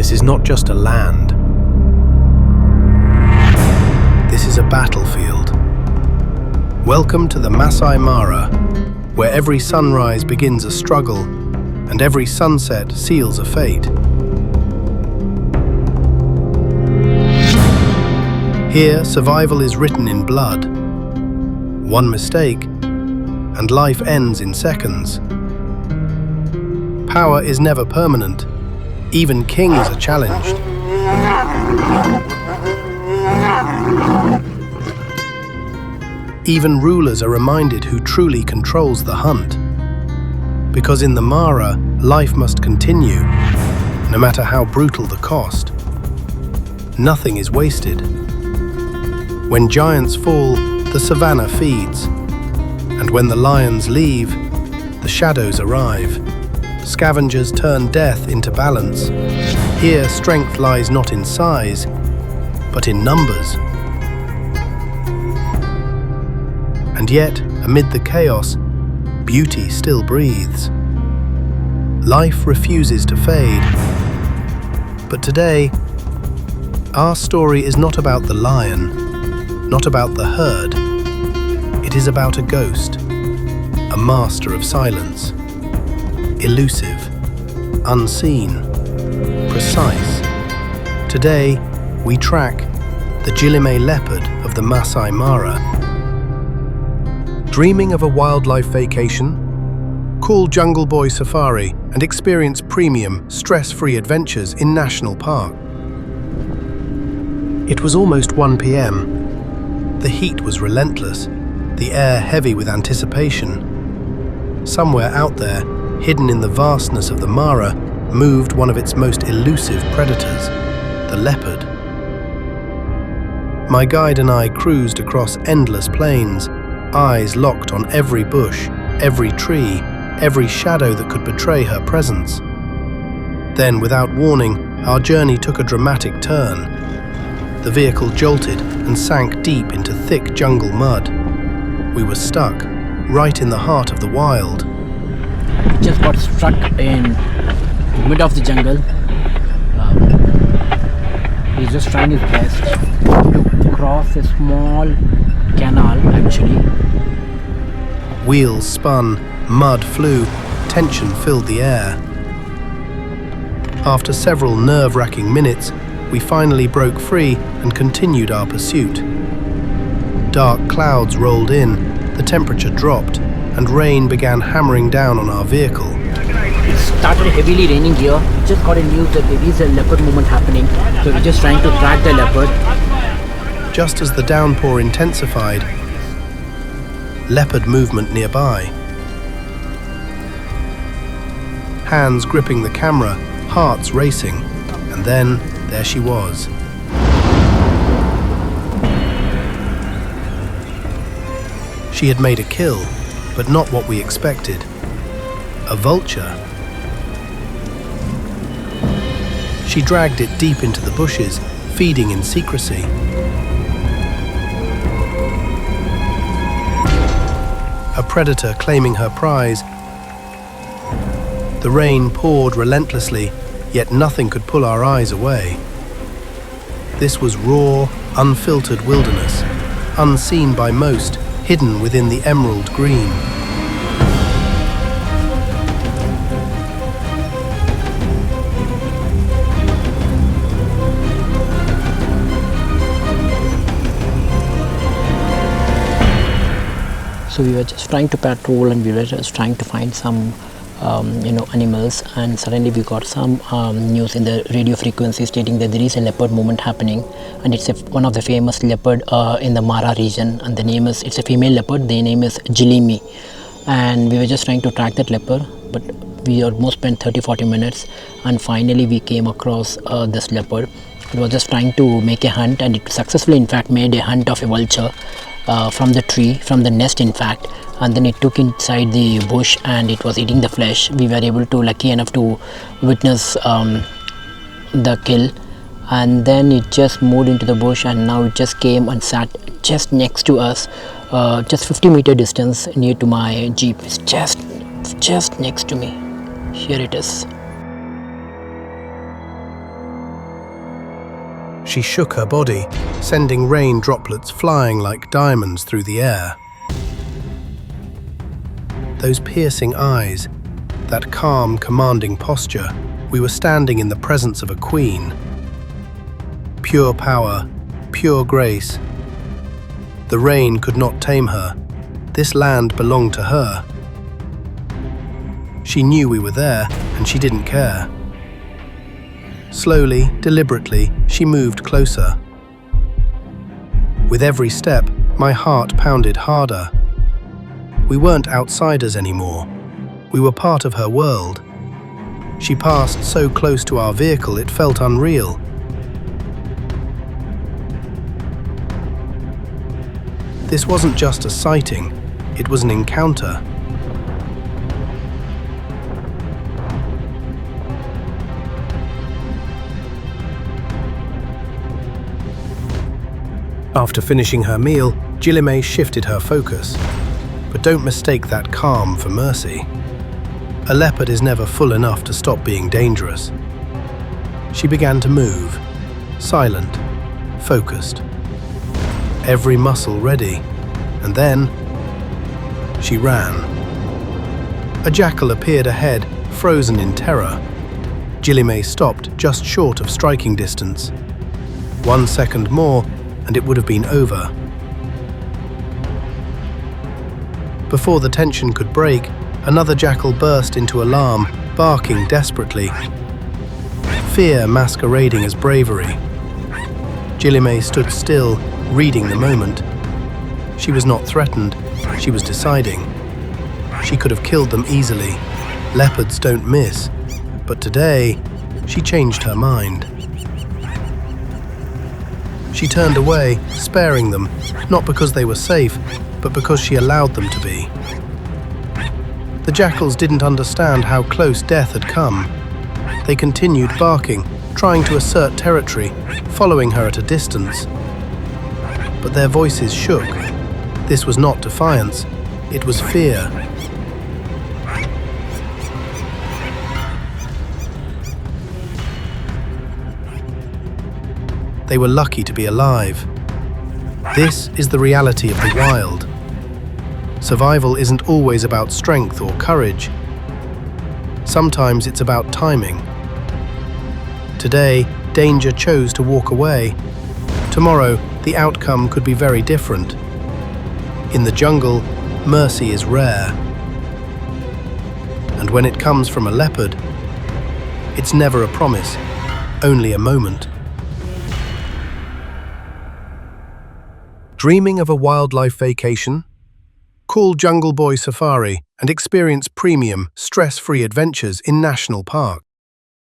This is not just a land. This is a battlefield. Welcome to the Maasai Mara, where every sunrise begins a struggle and every sunset seals a fate. Here, survival is written in blood. One mistake, and life ends in seconds. Power is never permanent. Even kings are challenged. Even rulers are reminded who truly controls the hunt. Because in the Mara, life must continue, no matter how brutal the cost. Nothing is wasted. When giants fall, the savannah feeds. And when the lions leave, the shadows arrive. Scavengers turn death into balance. Here, strength lies not in size, but in numbers. And yet, amid the chaos, beauty still breathes. Life refuses to fade. But today, our story is not about the lion, not about the herd. It is about a ghost, a master of silence. Elusive, unseen, precise. Today, we track the Jilime leopard of the Maasai Mara. Dreaming of a wildlife vacation? Call Jungle Boy Safari and experience premium, stress-free adventures in National Park. It was almost 1 p.m. The heat was relentless, the air heavy with anticipation. Somewhere out there, hidden in the vastness of the Mara, moved one of its most elusive predators, the leopard. My guide and I cruised across endless plains, eyes locked on every bush, every tree, every shadow that could betray her presence. Then, without warning, our journey took a dramatic turn. The vehicle jolted and sank deep into thick jungle mud. We were stuck, right in the heart of the wild. Just got stuck in mid of the jungle. He's just trying his best to cross a small canal actually. Wheels spun, mud flew, tension filled the air. After several nerve-wracking minutes, we finally broke free and continued our pursuit. Dark clouds rolled in, the temperature dropped, and rain began hammering down on our vehicle. It started heavily raining here. We just got a news that there is a leopard movement happening. So we're just trying to track the leopard. Just as the downpour intensified, leopard movement nearby. Hands gripping the camera, hearts racing, and then there she was. She had made a kill, but not what we expected. A vulture. She dragged it deep into the bushes, feeding in secrecy. A predator claiming her prize. The rain poured relentlessly, yet nothing could pull our eyes away. This was raw, unfiltered wilderness, unseen by most, hidden within the emerald green. So we were just trying to patrol and we were just trying to find some animals, and suddenly we got some news in the radio frequency stating that there is a leopard movement happening, and it's one of the famous leopard in the Mara region, and it's a female leopard. The name is Jilime, and we were just trying to track that leopard, but we almost spent 30-40 minutes, and finally we came across this leopard. It was just trying to make a hunt, and it successfully in fact made a hunt of a vulture from the tree, from the nest in fact, and then it took inside the bush and it was eating the flesh. We were lucky enough to witness the kill, and then it just moved into the bush, and now it just came and sat just next to us, just 50-meter distance near to my jeep. It's just next to me. Here it is. She shook her body, sending rain droplets flying like diamonds through the air. Those piercing eyes, that calm, commanding posture, we were standing in the presence of a queen. Pure power, pure grace. The rain could not tame her. This land belonged to her. She knew we were there, and she didn't care. Slowly, deliberately, she moved closer. With every step, my heart pounded harder. We weren't outsiders anymore. We were part of her world. She passed so close to our vehicle it felt unreal. This wasn't just a sighting, it was an encounter. After finishing her meal, Jilime shifted her focus. But don't mistake that calm for mercy. A leopard is never full enough to stop being dangerous. She began to move, silent, focused. Every muscle ready, and then she ran. A jackal appeared ahead, frozen in terror. Jilime stopped just short of striking distance. 1 second more, and it would have been over. Before the tension could break, another jackal burst into alarm, barking desperately. Fear masquerading as bravery. Jilime stood still, reading the moment. She was not threatened, she was deciding. She could have killed them easily. Leopards don't miss. But today, she changed her mind. She turned away, sparing them, not because they were safe, but because she allowed them to be. The jackals didn't understand how close death had come. They continued barking, trying to assert territory, following her at a distance. But their voices shook. This was not defiance, it was fear. They were lucky to be alive. This is the reality of the wild. Survival isn't always about strength or courage. Sometimes it's about timing. Today, danger chose to walk away. Tomorrow, the outcome could be very different. In the jungle, mercy is rare. And when it comes from a leopard, it's never a promise, only a moment. Dreaming of a wildlife vacation? Call Jungle Boy Safari and experience premium, stress-free adventures in national parks.